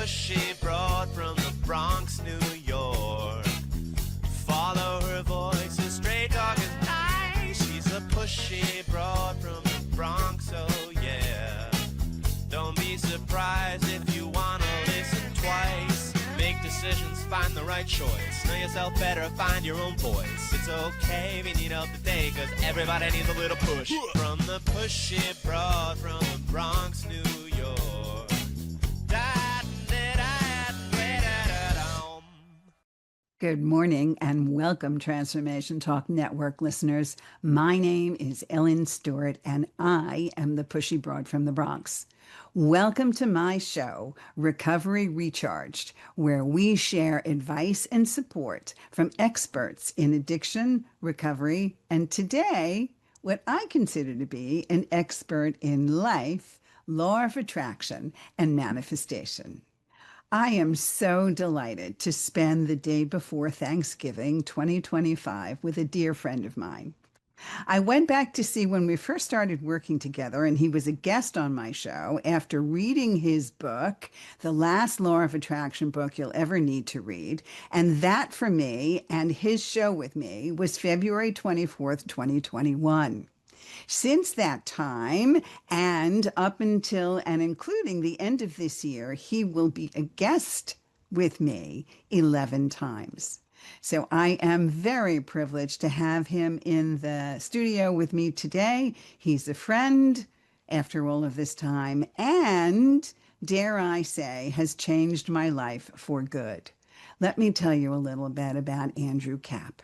pushy broad from the Bronx, New York. Follow her voice, a straight dog is nice. She's a pushy broad from the Bronx, oh yeah. Don't be surprised if you wanna listen twice. Make decisions, find the right choice. Know yourself better, find your own voice. It's okay if you need help today, cause everybody needs a little push. From the pushy broad from the Bronx, New York. Good morning and welcome, Transformation Talk Network listeners. My name is Ellen Stewart and I am the pushy broad from the Bronx. Welcome to my show, Recovery Recharged, where we share advice and support from experts in addiction, recovery, and today, what I consider to be an expert in life, law of attraction, and manifestation. I am so delighted to spend the day before Thanksgiving 2025 with a dear friend of mine. I went back to see when we first started working together, and he was a guest on my show after reading his book, the last Law of Attraction book you'll ever need to read. And that for me and his show with me was February 24th, 2021. Since that time, and up until and including the end of this year, he will be a guest with me 11 times. So I am very privileged to have him in the studio with me today. He's a friend after all of this time, and dare I say, has changed my life for good. Let me tell you a little bit about Andrew Kapp.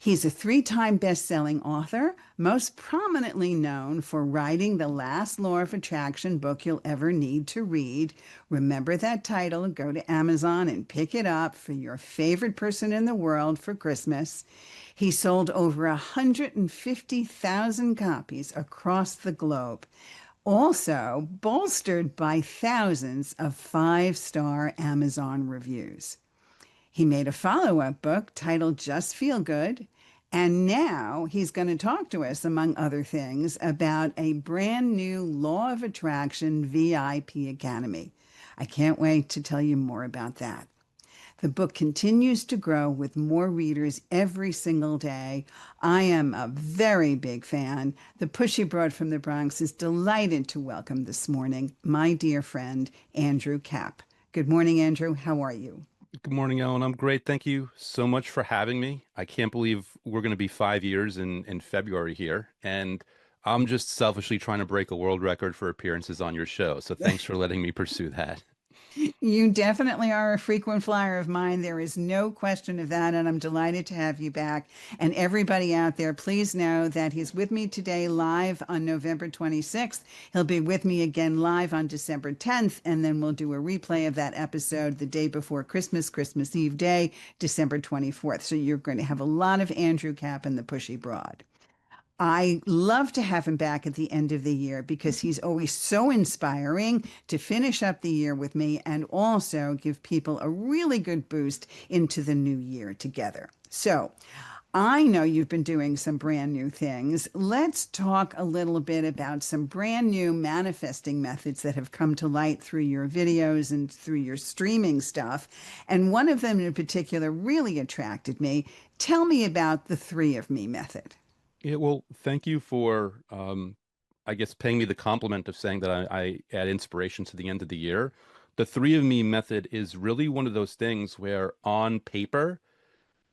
He's a three-time best-selling author, most prominently known for writing the last Law of Attraction book you'll ever need to read. Remember that title, go to Amazon and pick it up for your favorite person in the world for Christmas. He sold over 150,000 copies across the globe, also bolstered by thousands of five-star Amazon reviews. He made a follow-up book titled Just Feel Good, and now he's going to talk to us, among other things, about a brand new Law of Attraction VIP Academy. I can't wait to tell you more about that. The book continues to grow with more readers every single day. I am a very big fan. The pushy broad from the Bronx is delighted to welcome this morning my dear friend, Andrew Kapp. Good morning, Andrew. How are you? Good morning, Ellen. I'm great. Thank you so much for having me. I can't believe we're going to be 5 years in February here. And I'm just selfishly trying to break a world record for appearances on your show. So thanks for letting me pursue that. You definitely are a frequent flyer of mine. There is no question of that. And I'm delighted to have you back. And everybody out there, please know that he's with me today live on November 26th. He'll be with me again live on December 10th. And then we'll do a replay of that episode the day before Christmas, Christmas Eve day, December 24th. So you're going to have a lot of Andrew Kapp and the Pushy Broad. I love to have him back at the end of the year because he's always so inspiring to finish up the year with me and also give people a really good boost into the new year together. So I know you've been doing some brand new things. Let's talk a little bit about some brand new manifesting methods that have come to light through your videos and through your streaming stuff. And one of them in particular really attracted me. Tell me about the 3 of Me method. Yeah, well, thank you for, I guess, paying me the compliment of saying that I add inspiration to the end of the year. The 3 of Me method is really one of those things where on paper,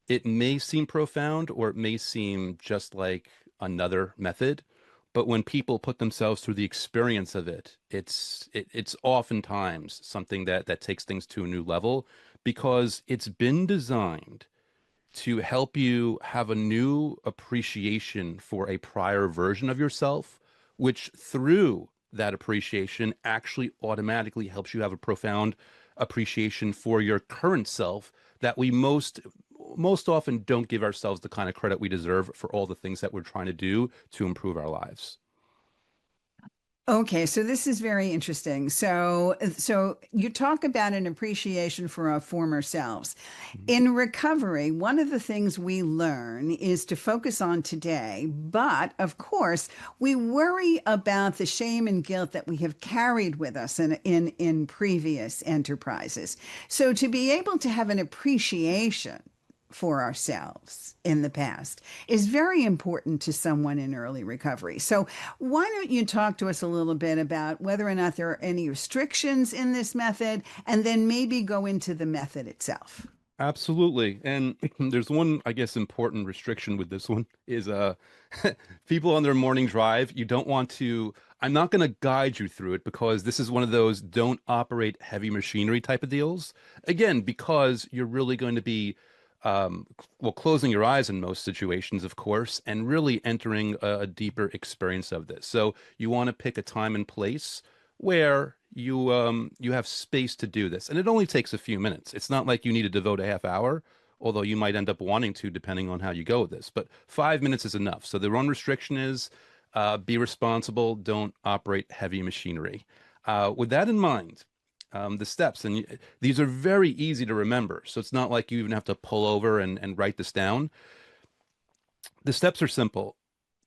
it may seem profound or it may seem just like another method. But when people put themselves through the experience of it, it's oftentimes something that takes things to a new level because it's been designed to help you have a new appreciation for a prior version of yourself, which through that appreciation actually automatically helps you have a profound appreciation for your current self that we most often don't give ourselves the kind of credit we deserve for all the things that we're trying to do to improve our lives. Okay, so this is very interesting. So you talk about an appreciation for our former selves. Mhm. In recovery, one of the things we learn is to focus on today, but of course, we worry about the shame and guilt that we have carried with us in previous enterprises. So to be able to have an appreciation for ourselves in the past is very important to someone in early recovery. So why don't you talk to us a little bit about whether or not there are any restrictions in this method, and then maybe go into the method itself? Absolutely. And there's one, I guess, important restriction with this one is people on their morning drive, you don't want to, I'm not going to guide you through it because this is one of those don't operate heavy machinery type of deals. Again, because you're really going to be well, closing your eyes in most situations, of course, and really entering a deeper experience of this. So you want to pick a time and place where you have space to do this, and it only takes a few minutes. It's not like you need to devote a half hour, although you might end up wanting to, depending on how you go with this. But 5 minutes is enough. So the one restriction is be responsible, don't operate heavy machinery. With that in mind, the steps, and these are very easy to remember. So it's not like you even have to pull over and write this down. The steps are simple.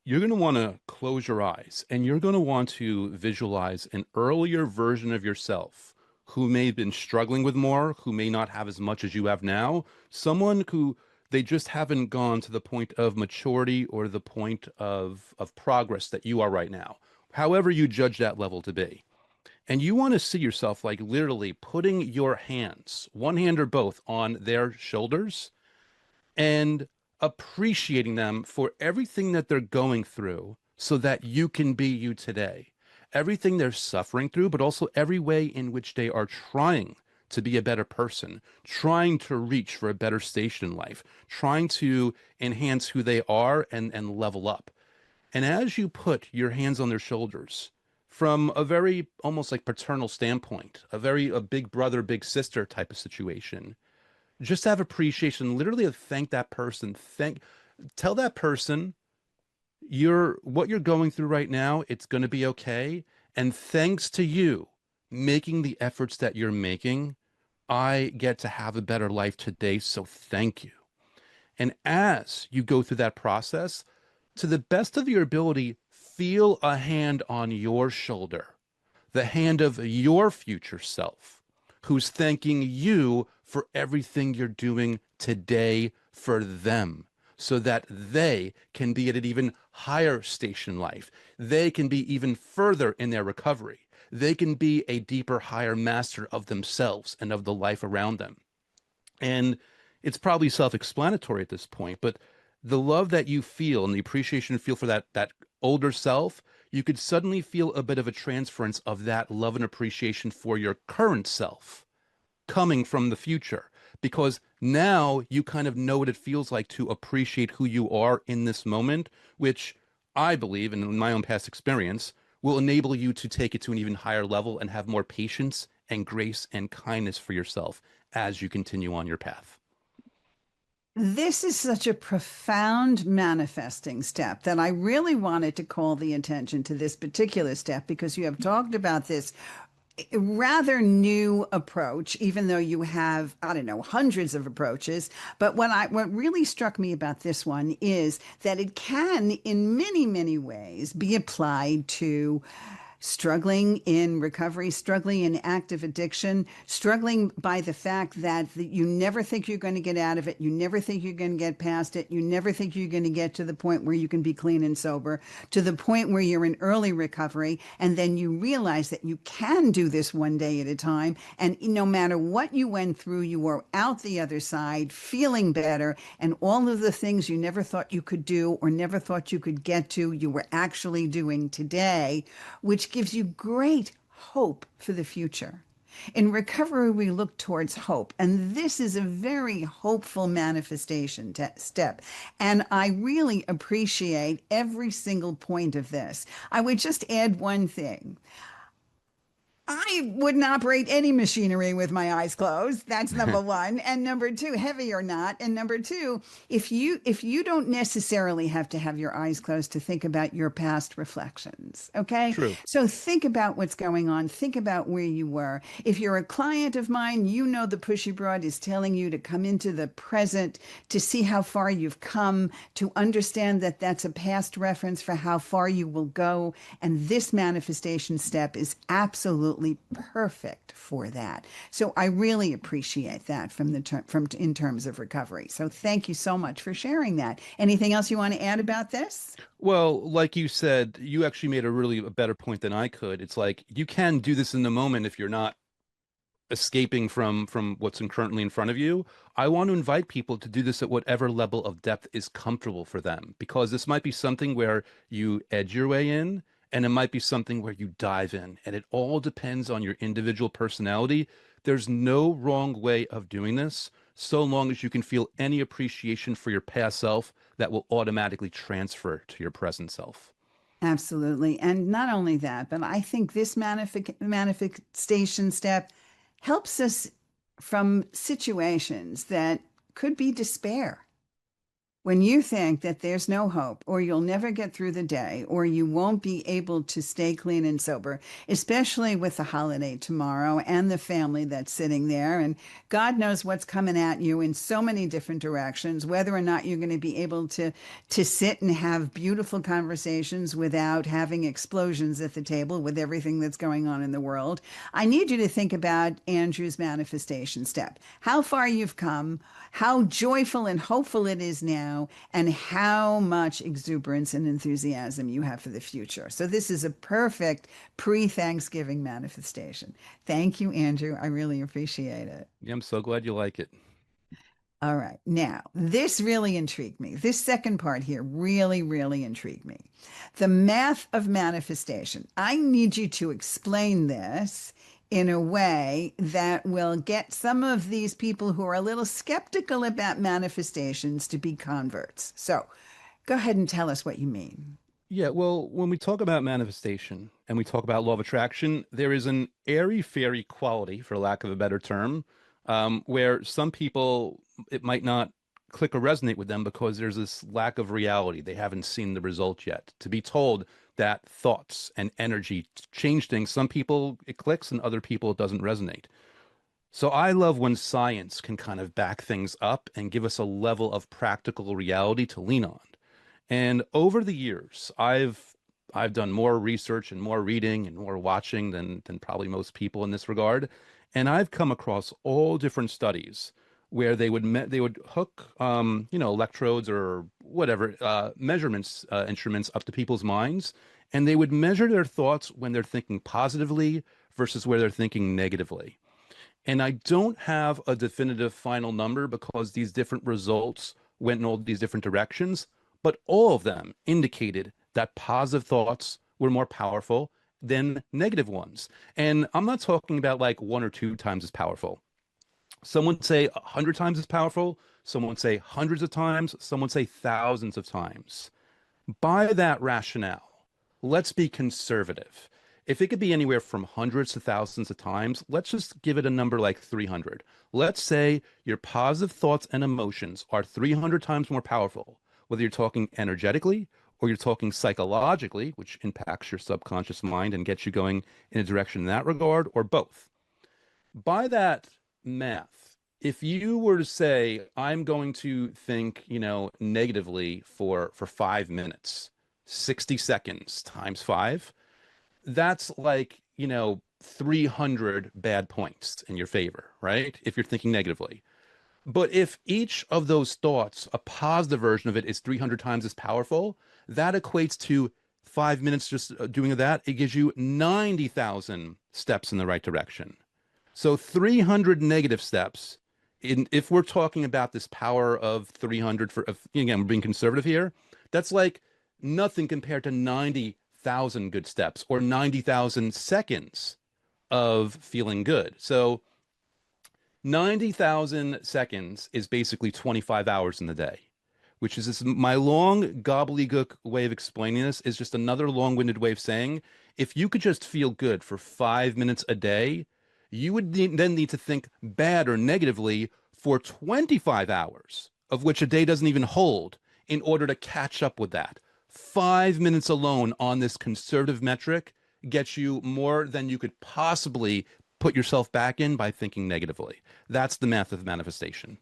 You're going to want to close your eyes and you're going to want to visualize an earlier version of yourself who may have been struggling with more, who may not have as much as you have now, someone who they just haven't gone to the point of maturity or the point of progress that you are right now, however you judge that level to be. And you want to see yourself like literally putting your hands, one hand or both, on their shoulders and appreciating them for everything that they're going through so that you can be you today. Everything they're suffering through, but also every way in which they are trying to be a better person, trying to reach for a better station in life, trying to enhance who they are and level up. And as you put your hands on their shoulders from a very almost like paternal standpoint, a big brother, big sister type of situation, just have appreciation, literally thank that person. Tell that person what you're going through right now, it's going to be okay. And thanks to you making the efforts that you're making, I get to have a better life today. So thank you. And as you go through that process, to the best of your ability, feel a hand on your shoulder, the hand of your future self, who's thanking you for everything you're doing today for them, so that they can be at an even higher station in life. They can be even further in their recovery. They can be a deeper, higher master of themselves and of the life around them. And it's probably self-explanatory at this point, but the love that you feel and the appreciation you feel for that older self, you could suddenly feel a bit of a transference of that love and appreciation for your current self coming from the future, because now you kind of know what it feels like to appreciate who you are in this moment, which I believe, and in my own past experience, will enable you to take it to an even higher level and have more patience and grace and kindness for yourself as you continue on your path. This is such a profound manifesting step that I really wanted to call the attention to this particular step, because you have talked about this rather new approach, even though you have, I don't know, hundreds of approaches. But what really struck me about this one is that it can, in many, many ways, be applied to struggling in recovery, struggling in active addiction, struggling by the fact that you never think you're going to get out of it. You never think you're going to get past it. You never think you're going to get to the point where you can be clean and sober, to the point where you're in early recovery. And then you realize that you can do this one day at a time. And no matter what you went through, you are out the other side feeling better. And all of the things you never thought you could do or never thought you could get to, you were actually doing today, which gives you great hope for the future. In recovery, we look towards hope, and this is a very hopeful manifestation step. And I really appreciate every single point of this. I would just add one thing. I wouldn't operate any machinery with my eyes closed. That's number one. And number two, heavy or not. And number two, if you don't necessarily have to have your eyes closed to think about your past reflections, okay? True. So think about what's going on. Think about where you were. If you're a client of mine, you know the pushy broad is telling you to come into the present, to see how far you've come, to understand that that's a past reference for how far you will go. And this manifestation step is absolutely perfect for that. So I really appreciate that from in terms of recovery. So thank you so much for sharing that. Anything else you want to add about this? Well, like you said, you actually made a better point than I could. It's like you can do this in the moment if you're not escaping from what's currently in front of you. I want to invite people to do this at whatever level of depth is comfortable for them, because this might be something where you edge your way in, and it might be something where you dive in, and it all depends on your individual personality. There's no wrong way of doing this, so long as you can feel any appreciation for your past self that will automatically transfer to your present self. Absolutely. And not only that, but I think this manifestation step helps us from situations that could be despair. When you think that there's no hope, or you'll never get through the day, or you won't be able to stay clean and sober, especially with the holiday tomorrow and the family that's sitting there, and God knows what's coming at you in so many different directions, whether or not you're going to be able to sit and have beautiful conversations without having explosions at the table with everything that's going on in the world. I need you to think about Andrew's manifestation step, how far you've come, how joyful and hopeful it is now, and how much exuberance and enthusiasm you have for the future. So this is a perfect pre-Thanksgiving manifestation. Thank you, Andrew. I really appreciate it. Yeah, I'm so glad you like it. All right. Now, this really intrigued me. This second part here really, really intrigued me. The math of manifestation. I need you to explain this in a way that will get some of these people who are a little skeptical about manifestations to be converts. So go ahead and tell us what you mean. Yeah, well, when we talk about manifestation and we talk about law of attraction, there is an airy-fairy quality, for lack of a better term, where some people, it might not click or resonate with them because there's this lack of reality. They haven't seen the result yet. To be told that thoughts and energy change things, some people it clicks and other people it doesn't resonate. So I love when science can kind of back things up and give us a level of practical reality to lean on. And over the years, I've done more research and more reading and more watching than probably most people in this regard. And I've come across all different studies where they would hook electrodes or whatever measurements instruments up to people's minds, and they would measure their thoughts when they're thinking positively versus where they're thinking negatively. And I don't have a definitive final number because these different results went in all these different directions, but all of them indicated that positive thoughts were more powerful than negative ones. And I'm not talking about like one or two times as powerful. Some would say 100 times as powerful. Some would say hundreds of times. Some would say thousands of times. By that rationale, let's be conservative. If it could be anywhere from hundreds to thousands of times, let's just give it a number like 300. Let's say your positive thoughts and emotions are 300 times more powerful, whether you're talking energetically or you're talking psychologically, which impacts your subconscious mind and gets you going in a direction in that regard, or both. By that math, if you were to say, I'm going to think, negatively for 5 minutes, 60 seconds times five, that's like, 300 bad points in your favor, right? If you're thinking negatively. But if each of those thoughts, a positive version of it, is 300 times as powerful, that equates to 5 minutes just doing that. It gives you 90,000 steps in the right direction. So 300 negative steps, if we're talking about this power of 300 again, we're being conservative here, that's like nothing compared to 90,000 good steps or 90,000 seconds of feeling good. So 90,000 seconds is basically 25 hours in the day, which is this, my long gobbledygook way of explaining this is just another long-winded way of saying, if you could just feel good for 5 minutes a day, you would then need to think bad or negatively for 25 hours, of which a day doesn't even hold, in order to catch up with that. 5 minutes alone on this conservative metric gets you more than you could possibly put yourself back in by thinking negatively. That's the math of manifestation.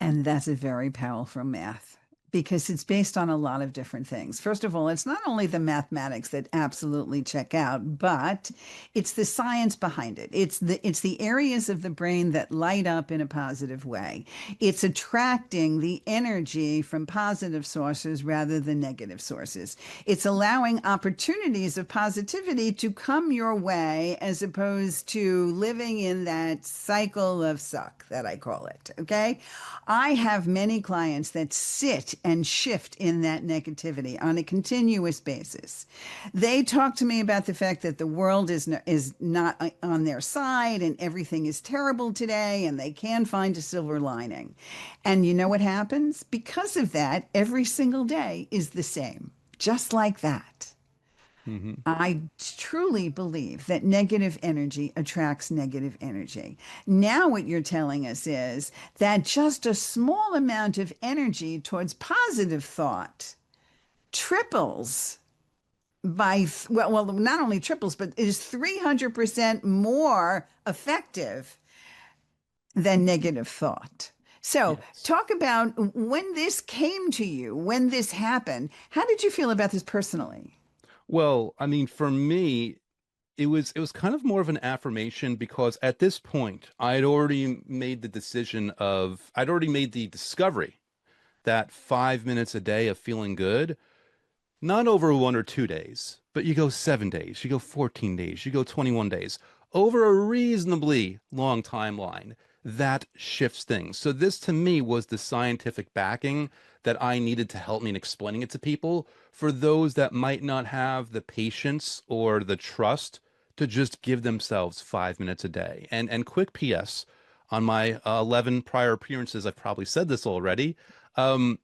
And that's a very powerful math because it's based on a lot of different things. First of all, it's not only the mathematics that absolutely check out, but it's the science behind it. It's the areas of the brain that light up in a positive way. It's attracting the energy from positive sources rather than negative sources. It's allowing opportunities of positivity to come your way as opposed to living in that cycle of suck that I call it. Okay. I have many clients that sit and shift in that negativity on a continuous basis. They talk to me about the fact that the world is not on their side and everything is terrible today and they can find a silver lining. And you know what happens? Because of that, every single day is the same, just like that. Hmm. I truly believe that negative energy attracts negative energy. Now, what you're telling us is that just a small amount of energy towards positive thought triples well, not only triples, but is 300% more effective than negative thought. So, Yes. talk about when this came to you, when this happened. How did you feel about this personally? Well, I mean, for me, it was kind of more of an affirmation because at this point, I'd already made the discovery that 5 minutes a day of feeling good, not over 1 or 2 days, but you go 7 days, you go 14 days, you go 21 days, over a reasonably long timeline, that shifts things. So this to me was the scientific backing that I needed to help me in explaining it to people for those that might not have the patience or the trust to just give themselves 5 minutes a day. And quick PS on my 11 prior appearances, I've probably said this already. Um,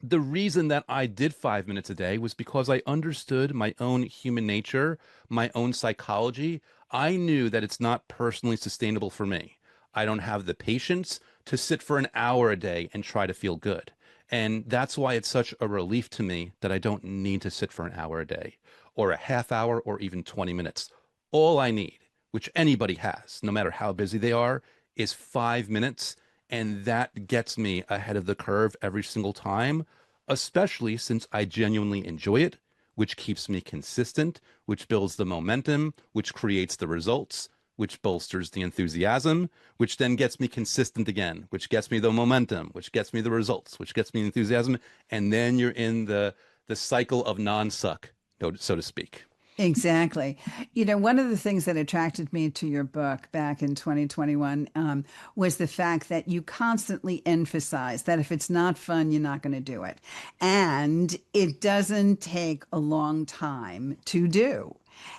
the reason that I did 5 minutes a day was because I understood my own human nature, my own psychology. I knew that it's not personally sustainable for me. I don't have the patience to sit for an hour a day and try to feel good. And that's why it's such a relief to me that I don't need to sit for an hour a day or a half hour or even 20 minutes. All I need, which anybody has, no matter how busy they are, is 5 minutes. And that gets me ahead of the curve every single time, especially since I genuinely enjoy it, which keeps me consistent, which builds the momentum, which creates the results, which bolsters the enthusiasm, which then gets me consistent again, which gets me the momentum, which gets me the results, which gets me enthusiasm. And then you're in the cycle of non-suck, so to speak. Exactly. You know, one of the things that attracted me to your book back in 2021 was the fact that you constantly emphasize that if it's not fun, you're not going to do it. And it doesn't take a long time to do.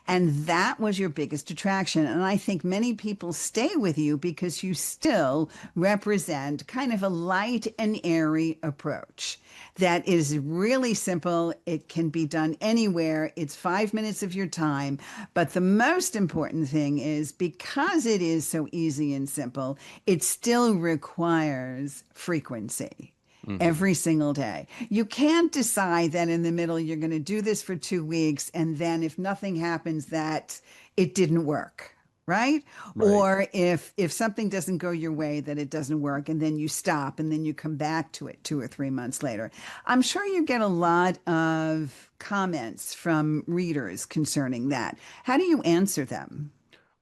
And that was your biggest attraction. And I think many people stay with you because you still represent kind of a light and airy approach that is really simple. It can be done anywhere. It's 5 minutes of your time. But the most important thing is because it is so easy and simple, it still requires frequency Hmm. every single day. You can't decide that in the middle you're going to do this for 2 weeks and then if nothing happens that it didn't work, right? Right. Or if something doesn't go your way that it doesn't work and then you stop and then you come back to it 2 or 3 months later. I'm sure you get a lot of comments from readers concerning that. How do you answer them?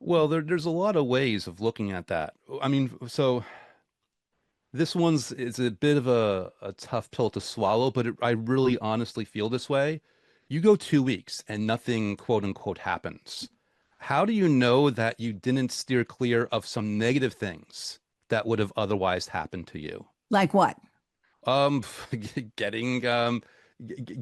Well, there's a lot of ways of looking at that. I mean, so this one's is a bit of a tough pill to swallow, but I really honestly feel this way. You go 2 weeks and nothing quote unquote happens. How do you know that you didn't steer clear of some negative things that would have otherwise happened to you? Like what? Um, getting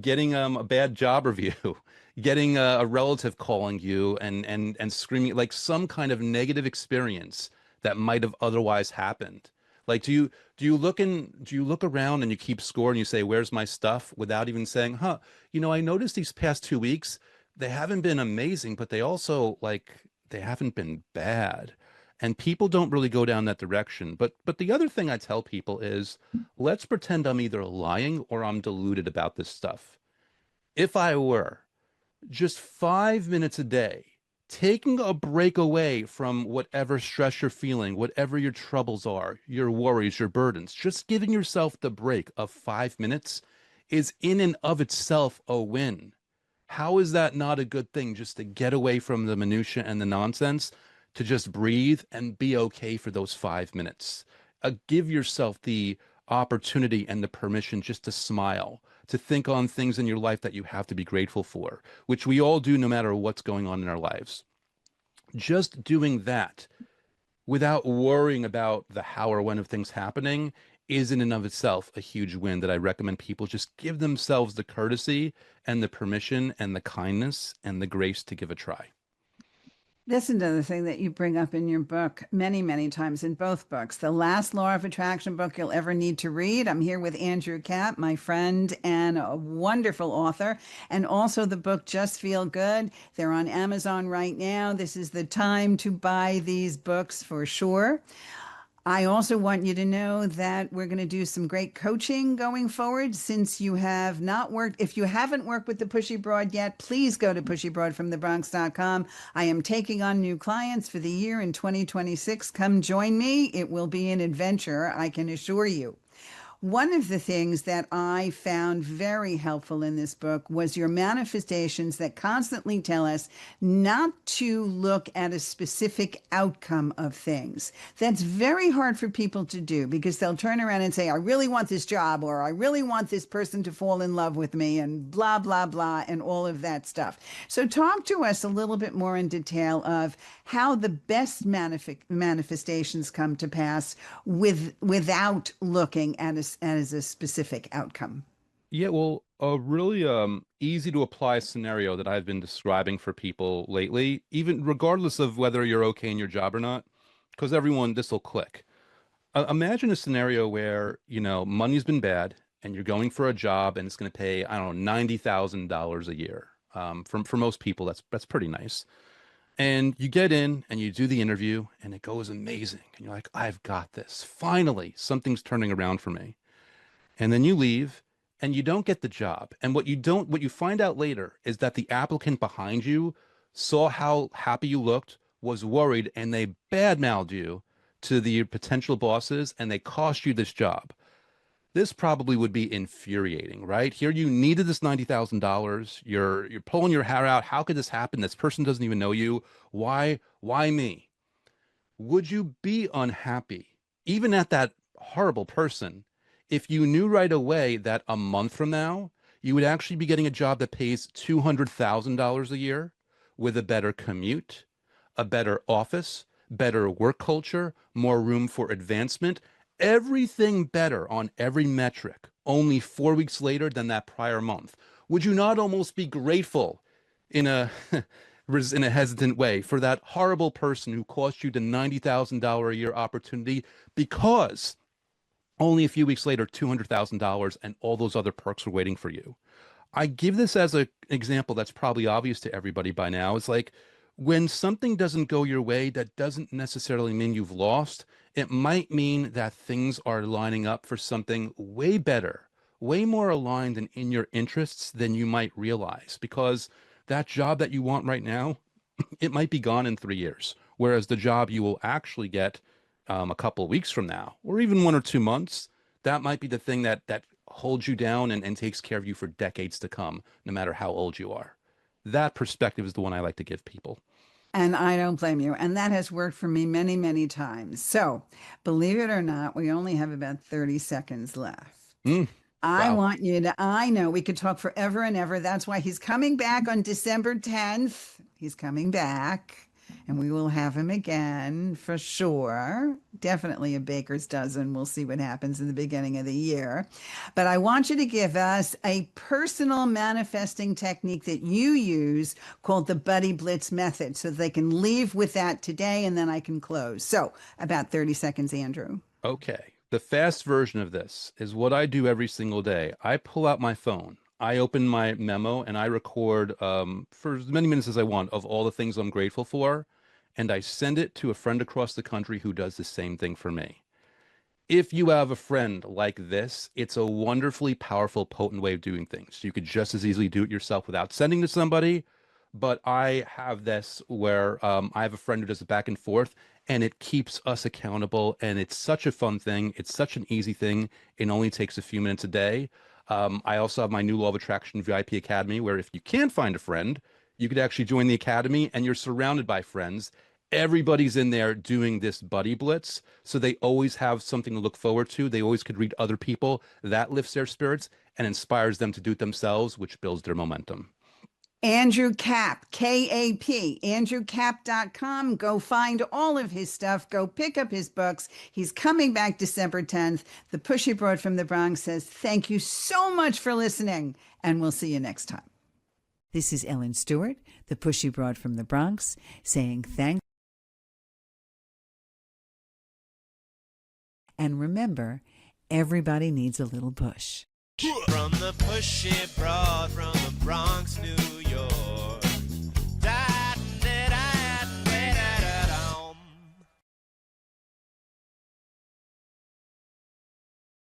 getting a bad job review, getting a relative calling you and screaming like some kind of negative experience that might have otherwise happened. Like, do you look around and you keep score and you say, "Where's my stuff?" without even saying, "Huh, I noticed these past 2 weeks, they haven't been amazing, but they also they haven't been bad." And people don't really go down that direction. But the other thing I tell people is, let's pretend I'm either lying or I'm deluded about this stuff. If I were just 5 minutes a day, taking a break away from whatever stress you're feeling, whatever your troubles are, your worries, your burdens, just giving yourself the break of 5 minutes is in and of itself a win. How is that not a good thing, just to get away from the minutia and the nonsense, to just breathe and be okay for those 5 minutes? Give yourself the opportunity and the permission just to smile, to think on things in your life that you have to be grateful for, which we all do no matter what's going on in our lives. Just doing that without worrying about the how or when of things happening is in and of itself a huge win that I recommend people just give themselves the courtesy and the permission and the kindness and the grace to give a try. That's another thing that you bring up in your book many, many times in both books. The last law of attraction book you'll ever need to read. I'm here with Andrew Kapp, my friend and a wonderful author, and also the book Just Feel Good. They're on Amazon right now. This is the time to buy these books for sure. I also want you to know that we're going to do some great coaching going forward since you have not worked. If you haven't worked with the Pushy Broad yet, please go to pushybroadfromthebronx.com. I am taking on new clients for the year in 2026. Come join me. It will be an adventure, I can assure you. One of the things that I found very helpful in this book was your manifestations that constantly tell us not to look at a specific outcome of things. That's very hard for people to do because they'll turn around and say, I really want this job, or I really want this person to fall in love with me, and blah, blah, blah, and all of that stuff. So talk to us a little bit more in detail of how the best manifestations come to pass without looking at as a specific outcome. Yeah, well, a really easy to apply scenario that I've been describing for people lately, even regardless of whether you're okay in your job or not, because everyone, this will click. Imagine a scenario where, money's been bad and you're going for a job and it's going to pay, I don't know, $90,000 a year. For most people, that's pretty nice. And you get in and you do the interview and it goes amazing. And you're like, I've got this. Finally, something's turning around for me. And then you leave and you don't get the job. And what you find out later is that the applicant behind you saw how happy you looked, was worried, and they badmouthed you to the potential bosses and they cost you this job. This probably would be infuriating, right? Here you needed this $90,000. You're pulling your hair out. How could this happen? This person doesn't even know you. Why me? Would you be unhappy, even at that horrible person, if you knew right away that a month from now, you would actually be getting a job that pays $200,000 a year with a better commute, a better office, better work culture, more room for advancement, everything better on every metric, only 4 weeks later than that prior month? Would you not almost be grateful in a in a hesitant way for that horrible person who cost you the $90,000 a year opportunity because only a few weeks later, $200,000 and all those other perks are waiting for you? I give this as an example that's probably obvious to everybody by now. It's like when something doesn't go your way, that doesn't necessarily mean you've lost. It might mean that things are lining up for something way better, way more aligned and in your interests than you might realize. Because that job that you want right now, it might be gone in 3 years. Whereas the job you will actually get a couple of weeks from now, or even 1 or 2 months, that might be the thing that holds you down and takes care of you for decades to come, no matter how old you are. That perspective is the one I like to give people. And I don't blame you. And that has worked for me many, many times. So, believe it or not, we only have about 30 seconds left. Mm, I wow. want you to, I know we could talk forever and ever. That's why he's coming back on December 10th. He's coming back and we will have him again for sure. Definitely a baker's dozen. We'll see what happens in the beginning of the year. But I want you to give us a personal manifesting technique that you use called the Buddy Blitz method so they can leave with that today and then I can close. So, about 30 seconds, Andrew. Okay. The fast version of this is what I do every single day. I pull out my phone, I open my memo, and I record for as many minutes as I want of all the things I'm grateful for, and I send it to a friend across the country who does the same thing for me. If you have a friend like this, it's a wonderfully powerful, potent way of doing things. You could just as easily do it yourself without sending to somebody. But I have this where I have a friend who does it back and forth, and it keeps us accountable. And it's such a fun thing. It's such an easy thing. It only takes a few minutes a day. I also have my new Law of Attraction VIP Academy, where if you can't find a friend, you could actually join the academy and you're surrounded by friends. Everybody's in there doing this buddy blitz. So they always have something to look forward to. They always could read other people. That lifts their spirits and inspires them to do it themselves, which builds their momentum. Andrew Kapp, K-A-P, andrewkapp.com. Go find all of his stuff. Go pick up his books. He's coming back December 10th. The Pushy Broad from the Bronx says, thank you so much for listening, and we'll see you next time. This is Ellen Stewart, the Pushy Broad from the Bronx, saying thanks. And remember, everybody needs a little push. From the pushy broad from the Bronx, New York.